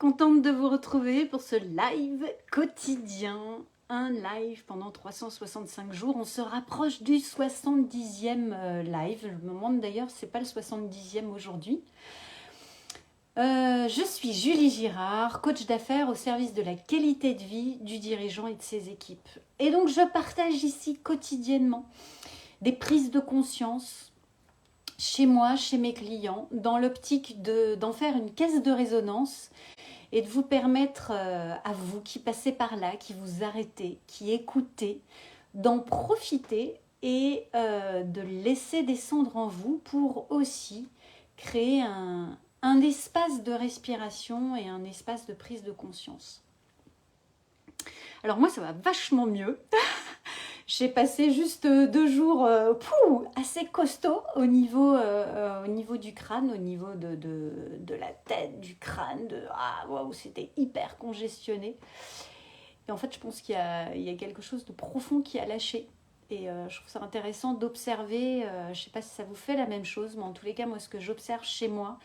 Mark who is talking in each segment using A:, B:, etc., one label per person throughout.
A: contente de vous retrouver pour ce live quotidien. Un live pendant 365 jours. On se rapproche du 70e live. Je me demande d'ailleurs si ce n'est pas le 70e aujourd'hui. Je suis Julie Girard, coach d'affaires au service de la qualité de vie du dirigeant et de ses équipes. Et donc je partage ici quotidiennement des prises de conscience chez moi, chez mes clients, dans l'optique d'en faire une caisse de résonance et de vous permettre à vous qui passez par là, qui vous arrêtez, qui écoutez, d'en profiter et de laisser descendre en vous pour aussi créer un espace de respiration et un espace de prise de conscience. Alors moi, ça va vachement mieux. J'ai passé juste 2 jours assez costauds au niveau du crâne, au niveau de la tête, du crâne. C'était hyper congestionné. Et en fait, je pense qu'il y a quelque chose de profond qui a lâché. Et je trouve ça intéressant d'observer, je ne sais pas si ça vous fait la même chose, mais en tous les cas, moi, ce que j'observe chez moi,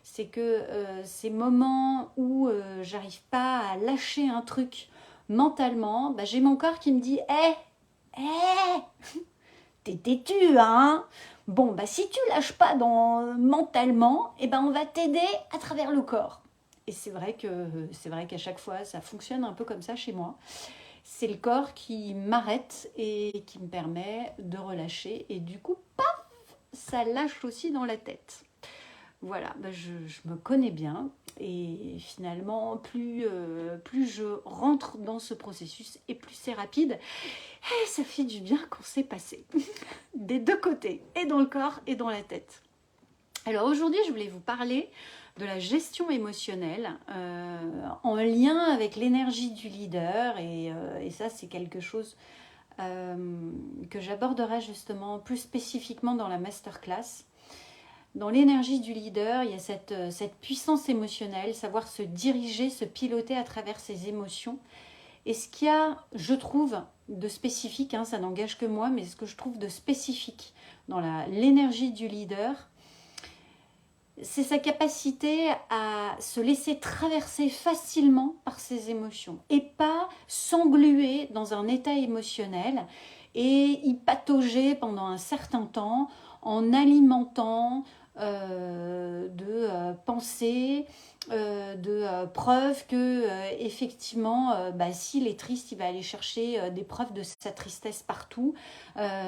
A: c'est que ces moments où j'arrive pas à lâcher un truc mentalement, j'ai mon corps qui me dit « t'es têtu, hein ?» Bon, si tu lâches pas mentalement, on va t'aider à travers le corps. Et c'est vrai qu'à chaque fois, ça fonctionne un peu comme ça chez moi. C'est le corps qui m'arrête et qui me permet de relâcher. Et du coup, paf, ça lâche aussi dans la tête. Voilà, je me connais bien. Et finalement, plus je rentre dans ce processus et plus c'est rapide. Et ça fait du bien quand c'est passé. Des deux côtés, et dans le corps et dans la tête. Alors aujourd'hui, je voulais vous parler de la gestion émotionnelle en lien avec l'énergie du leader. Et ça, c'est quelque chose que j'aborderai justement plus spécifiquement dans la masterclass. Dans l'énergie du leader, il y a cette puissance émotionnelle, savoir se diriger, se piloter à travers ses émotions. Et ce qu'il y a, je trouve, de spécifique, ça n'engage que moi, mais ce que je trouve de spécifique dans l'énergie du leader, c'est sa capacité à se laisser traverser facilement par ses émotions et pas s'engluer dans un état émotionnel et y patauger pendant un certain temps en alimentant de pensées, de preuves que effectivement, s'il est triste, il va aller chercher des preuves de sa tristesse partout.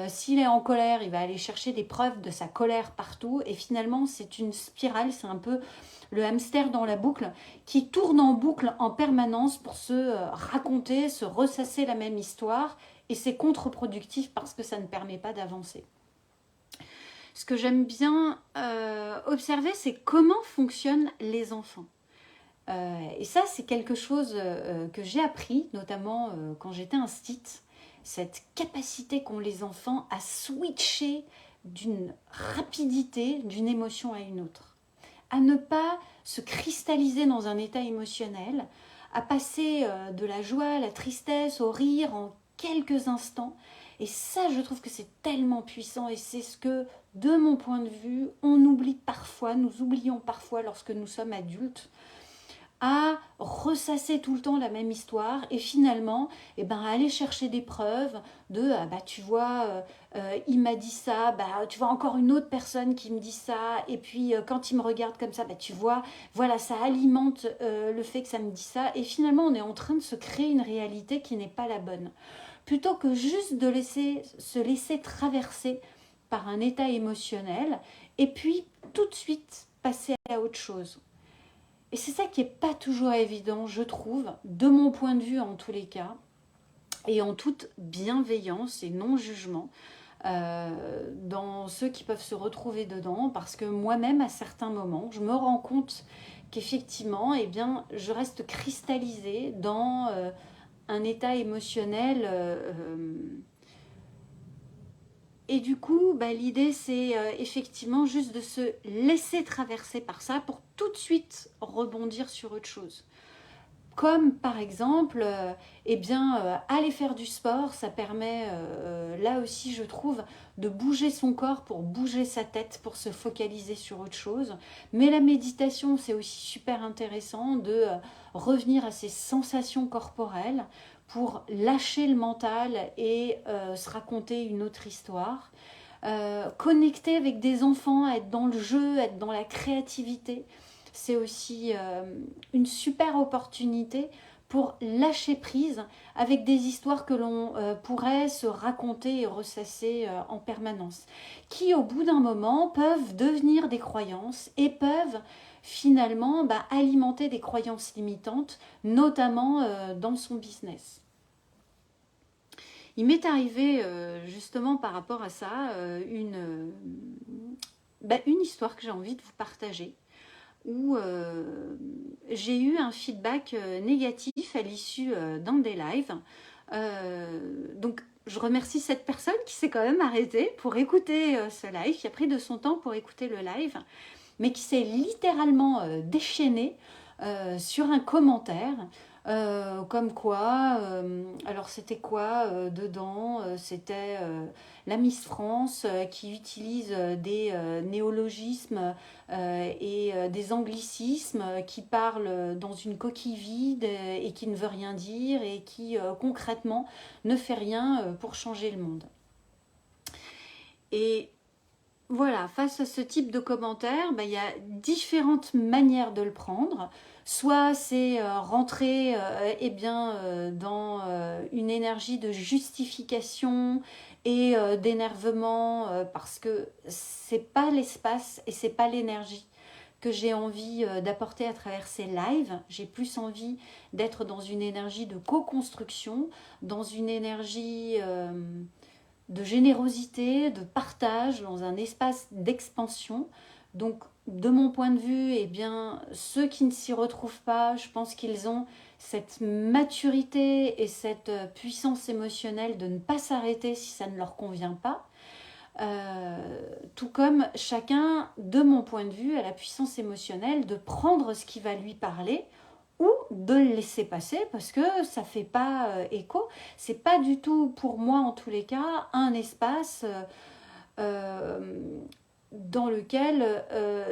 A: S'il est en colère, il va aller chercher des preuves de sa colère partout. Et finalement, c'est une spirale, c'est un peu le hamster dans la boucle qui tourne en boucle en permanence pour se raconter, se ressasser la même histoire. Et c'est contre-productif parce que ça ne permet pas d'avancer. Ce que j'aime bien observer, c'est comment fonctionnent les enfants. Et ça, c'est quelque chose que j'ai appris, notamment quand j'étais instite, cette capacité qu'ont les enfants à switcher d'une rapidité, d'une émotion à une autre, à ne pas se cristalliser dans un état émotionnel, à passer de la joie à la tristesse, au rire en quelques instants. Et ça, je trouve que c'est tellement puissant et c'est ce que, de mon point de vue, on oublie parfois, nous oublions parfois lorsque nous sommes adultes, à ressasser tout le temps la même histoire et finalement aller chercher des preuves de tu vois, il m'a dit ça, tu vois encore une autre personne qui me dit ça et puis quand il me regarde comme ça, tu vois, voilà, ça alimente le fait que ça me dit ça et finalement on est en train de se créer une réalité qui n'est pas la bonne. Plutôt que juste de se laisser traverser par un état émotionnel et puis tout de suite passer à autre chose. Et c'est ça qui n'est pas toujours évident, je trouve, de mon point de vue en tous les cas, et en toute bienveillance et non-jugement, dans ceux qui peuvent se retrouver dedans, parce que moi-même, à certains moments, je me rends compte qu'effectivement, je reste cristallisée dans un état émotionnel. Et du coup, l'idée, c'est effectivement juste de se laisser traverser par ça pour tout de suite rebondir sur autre chose. Comme par exemple, aller faire du sport, ça permet, là aussi je trouve, de bouger son corps pour bouger sa tête, pour se focaliser sur autre chose. Mais la méditation, c'est aussi super intéressant de revenir à ses sensations corporelles pour lâcher le mental et se raconter une autre histoire. Connecter avec des enfants, être dans le jeu, être dans la créativité, c'est aussi une super opportunité pour lâcher prise avec des histoires que l'on pourrait se raconter et ressasser en permanence, qui au bout d'un moment peuvent devenir des croyances et peuvent finalement alimenter des croyances limitantes, notamment dans son business. Il m'est arrivé justement par rapport à ça une histoire que j'ai envie de vous partager où j'ai eu un feedback négatif à l'issue d'un des lives. Donc, je remercie cette personne qui s'est quand même arrêtée pour écouter ce live, qui a pris de son temps pour écouter le live, mais qui s'est littéralement déchaînée sur un commentaire. Comme quoi, alors c'était quoi dedans C'était la Miss France qui utilise des néologismes et des anglicismes qui parlent dans une coquille vide et qui ne veut rien dire et qui concrètement ne fait rien pour changer le monde. Et voilà, face à ce type de commentaires, il y a différentes manières de le prendre. Soit c'est rentrer dans une énergie de justification et d'énervement parce que c'est pas l'espace et c'est pas l'énergie que j'ai envie d'apporter à travers ces lives. J'ai plus envie d'être dans une énergie de co-construction, dans une énergie de générosité, de partage, dans un espace d'expansion. Donc, de mon point de vue, ceux qui ne s'y retrouvent pas, je pense qu'ils ont cette maturité et cette puissance émotionnelle de ne pas s'arrêter si ça ne leur convient pas. Tout comme chacun, de mon point de vue, a la puissance émotionnelle de prendre ce qui va lui parler ou de le laisser passer parce que ça ne fait pas écho. C'est pas du tout, pour moi en tous les cas, un espace dans lequel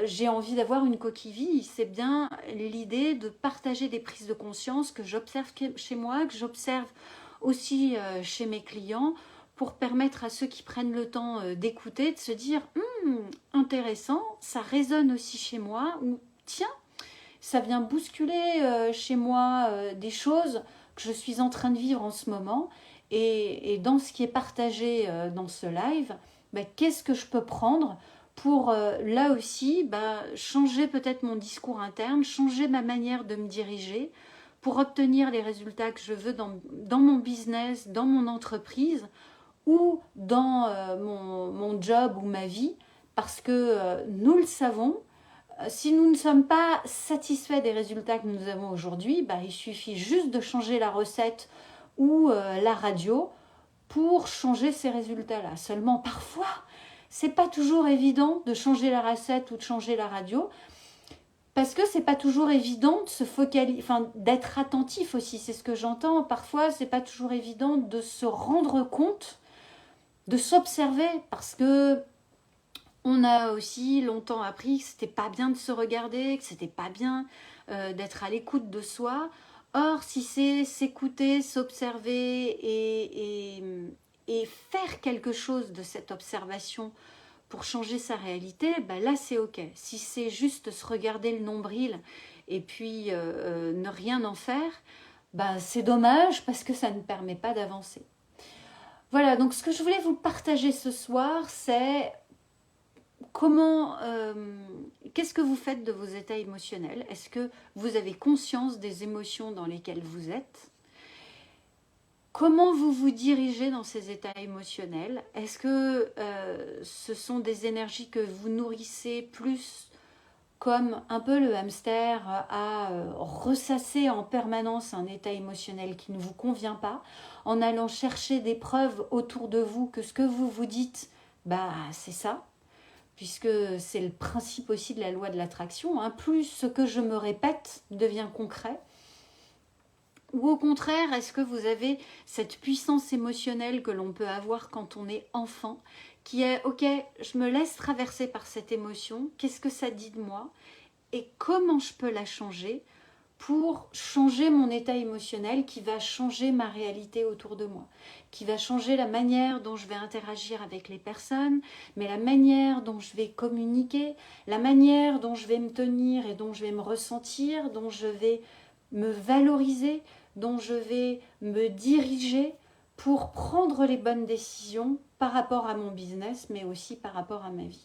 A: j'ai envie d'avoir une coquille vide. C'est bien l'idée de partager des prises de conscience que j'observe chez moi, que j'observe aussi chez mes clients, pour permettre à ceux qui prennent le temps d'écouter, de se dire intéressant, ça résonne aussi chez moi, ou tiens, ça vient bousculer chez moi des choses que je suis en train de vivre en ce moment. Et dans ce qui est partagé dans ce live, qu'est-ce que je peux prendre pour là aussi changer peut-être mon discours interne, changer ma manière de me diriger pour obtenir les résultats que je veux dans mon business, dans mon entreprise ou dans mon job ou ma vie, parce que nous le savons, si nous ne sommes pas satisfaits des résultats que nous avons aujourd'hui, il suffit juste de changer la recette ou la radio pour changer ces résultats-là. Seulement, parfois, c'est pas toujours évident de changer la recette ou de changer la radio, parce que c'est pas toujours évident de se focaliser, d'être attentif aussi, c'est ce que j'entends. Parfois, c'est pas toujours évident de se rendre compte, de s'observer, parce que on a aussi longtemps appris que c'était pas bien de se regarder, que c'était pas bien d'être à l'écoute de soi. Or, si c'est s'écouter, s'observer et faire quelque chose de cette observation pour changer sa réalité, là c'est ok. Si c'est juste se regarder le nombril et puis ne rien en faire, c'est dommage parce que ça ne permet pas d'avancer. Voilà, donc ce que je voulais vous partager ce soir, c'est qu'est-ce que vous faites de vos états émotionnels? Est-ce que vous avez conscience des émotions dans lesquelles vous êtes? Comment vous vous dirigez dans ces états émotionnels? Est-ce que ce sont des énergies que vous nourrissez plus comme un peu le hamster à ressasser en permanence un état émotionnel qui ne vous convient pas, en allant chercher des preuves autour de vous que ce que vous vous dites, c'est ça, puisque c'est le principe aussi de la loi de l'attraction, hein. Plus ce que je me répète devient concret, Ou au contraire, est-ce que vous avez cette puissance émotionnelle que l'on peut avoir quand on est enfant, qui est, ok, je me laisse traverser par cette émotion, qu'est-ce que ça dit de moi et comment je peux la changer pour changer mon état émotionnel qui va changer ma réalité autour de moi, qui va changer la manière dont je vais interagir avec les personnes, mais la manière dont je vais communiquer, la manière dont je vais me tenir et dont je vais me ressentir, dont je vais me valoriser, dont je vais me diriger pour prendre les bonnes décisions par rapport à mon business, mais aussi par rapport à ma vie.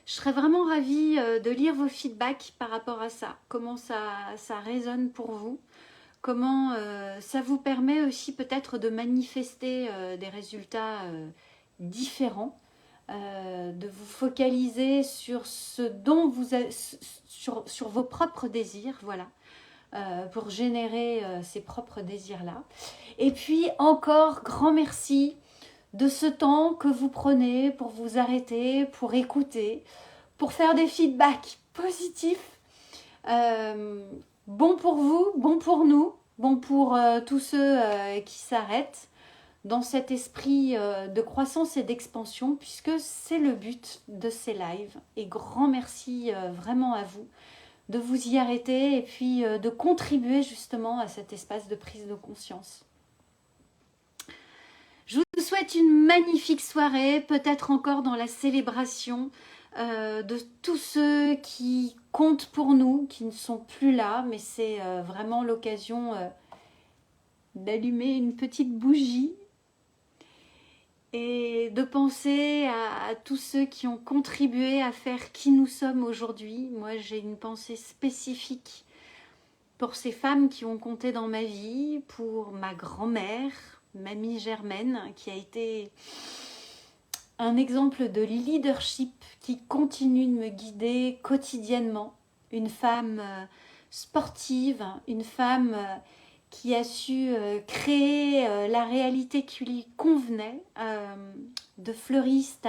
A: Je serais vraiment ravie de lire vos feedbacks par rapport à ça. Comment ça résonne pour vous. Comment ça vous permet aussi peut-être de manifester des résultats différents. De vous focaliser sur ce dont vous avez, sur vos propres désirs, voilà. Pour générer ces propres désirs-là. Et puis encore, grand merci de ce temps que vous prenez pour vous arrêter, pour écouter, pour faire des feedbacks positifs. Bon pour vous, bon pour nous, bon pour tous ceux qui s'arrêtent dans cet esprit de croissance et d'expansion, puisque c'est le but de ces lives. Et grand merci vraiment à vous de vous y arrêter et puis de contribuer justement à cet espace de prise de conscience. Je vous souhaite une magnifique soirée, peut-être encore dans la célébration de tous ceux qui comptent pour nous, qui ne sont plus là, mais c'est vraiment l'occasion d'allumer une petite bougie et de penser à tous ceux qui ont contribué à faire qui nous sommes aujourd'hui. Moi, j'ai une pensée spécifique pour ces femmes qui ont compté dans ma vie, pour ma grand-mère, Mamie Germaine, qui a été un exemple de leadership qui continue de me guider quotidiennement. Une femme sportive, une femme qui a su créer la réalité qui lui convenait, de fleuriste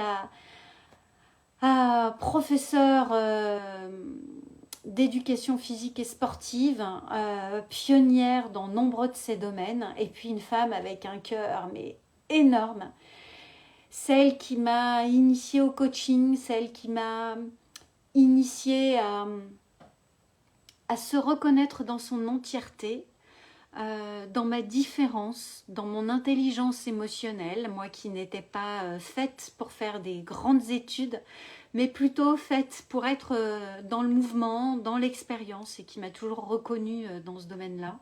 A: à professeur d'éducation physique et sportive, pionnière dans nombreux de ces domaines, et puis une femme avec un cœur mais énorme, celle qui m'a initiée au coaching, celle qui m'a initiée à se reconnaître dans son entièreté, dans ma différence, dans mon intelligence émotionnelle, moi qui n'étais pas faite pour faire des grandes études, mais plutôt faite pour être dans le mouvement, dans l'expérience, et qui m'a toujours reconnue dans ce domaine-là.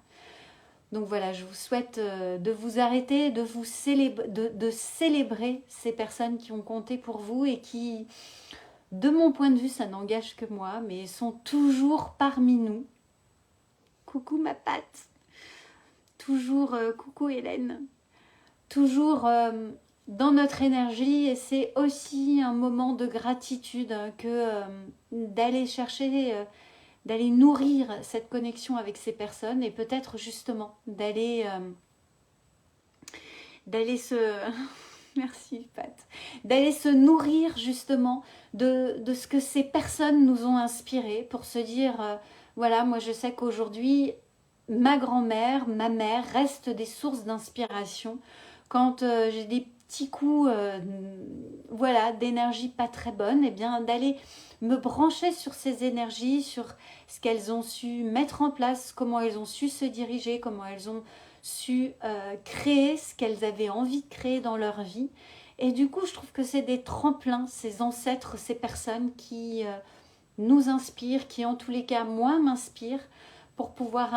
A: Donc voilà, je vous souhaite de vous arrêter, de célébrer ces personnes qui ont compté pour vous et qui, de mon point de vue, ça n'engage que moi, mais sont toujours parmi nous. Coucou ma patte, toujours coucou Hélène, toujours dans notre énergie, et c'est aussi un moment de gratitude que d'aller chercher, d'aller nourrir cette connexion avec ces personnes et peut-être justement d'aller se... Merci Pat. D'aller se nourrir justement de ce que ces personnes nous ont inspiré pour se dire, voilà, moi je sais qu'aujourd'hui, ma grand-mère, ma mère restent des sources d'inspiration quand j'ai des petits coups voilà, d'énergie pas très bonne, et bien d'aller me brancher sur ces énergies, sur ce qu'elles ont su mettre en place, comment elles ont su se diriger, comment elles ont su créer ce qu'elles avaient envie de créer dans leur vie. Et du coup, je trouve que c'est des tremplins, ces ancêtres, ces personnes qui nous inspirent, qui en tous les cas, moi, m'inspirent pour pouvoir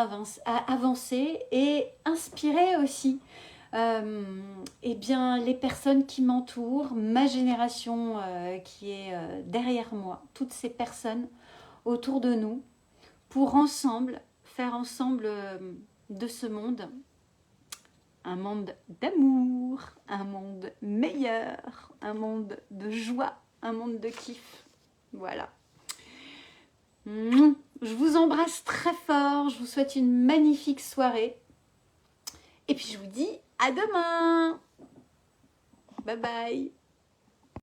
A: avancer et inspirer aussi eh bien, les personnes qui m'entourent, ma génération qui est derrière moi, toutes ces personnes autour de nous, pour ensemble, faire ensemble de ce monde un monde d'amour, un monde meilleur, un monde de joie, un monde de kiff. Voilà. Je vous embrasse très fort, je vous souhaite une magnifique soirée. Et puis je vous dis à demain. Bye bye.